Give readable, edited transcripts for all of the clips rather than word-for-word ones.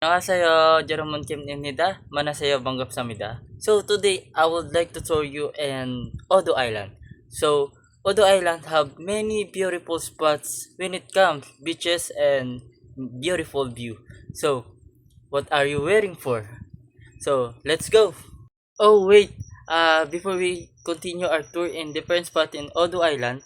안녕하세요. 여러분 김입니다. 만나세요. 반갑습니다. So today I would like to show you an Odo Island. So Odo Island have many beautiful spots when it comes beaches and beautiful view. So what are you waiting for? So let's go. Oh wait, before we continue our tour in different spot in Odo Island,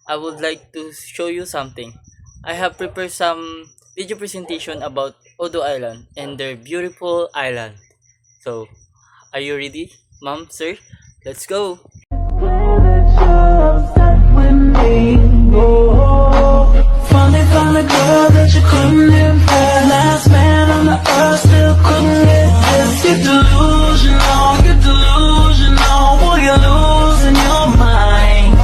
I would like to show you something. I have prepared some video presentation about Odo Island and their beautiful island. So, are you ready, ma'am, sir? Let's go! Finally girl that you couldn't impress. Last man on the earth still couldn't get this. You're delusional, boy, you're losing your mind.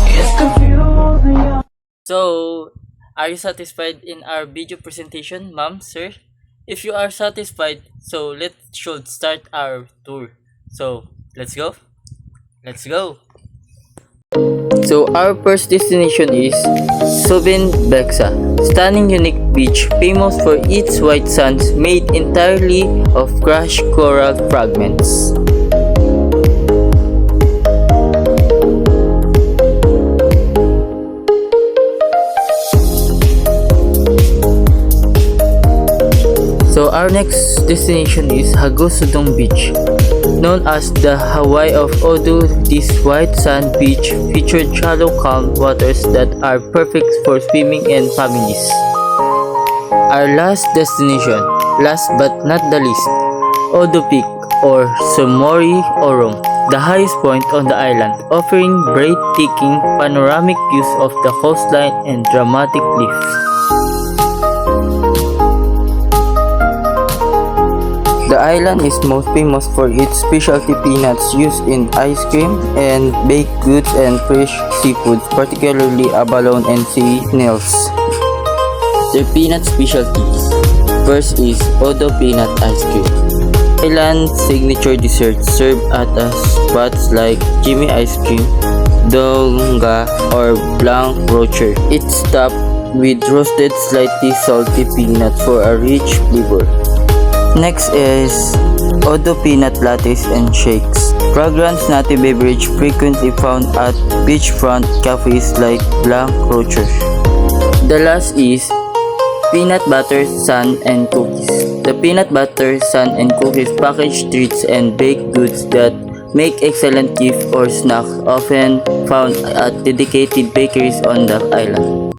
It's confusing. So, are you satisfied in our video presentation, ma'am, sir? If you are satisfied, so let's should start our tour. So, let's go. Let's go. So our first destination is Subin Beksa, stunning unique beach famous for its white sands made entirely of crushed coral fragments. So our next destination is Hagosudong Beach. Known as the Hawaii of Odo, this white sand beach featured shallow calm waters that are perfect for swimming and families. Our last destination, last but not the least, Odo Peak or Somori Orong, the highest point on the island, offering breathtaking panoramic views of the coastline and dramatic cliffs. The island is most famous for its specialty peanuts used in ice cream and baked goods and fresh seafoods, particularly abalone and sea snails. Their peanut specialties. First is Odo Peanut Ice Cream. Island signature desserts served at spots like Jimmy Ice Cream, Donga, or Blanc Rocher. It's topped with roasted slightly salty peanuts for a rich flavor. Next is Odo Peanut Lattes and Shakes. Fragrant nutty beverage frequently found at beachfront cafes like Blanc Rocher. The last is Peanut Butter Sun and Cookies. The peanut butter, sun, and cookies package treats and baked goods that make excellent gift or snack, often found at dedicated bakeries on the island.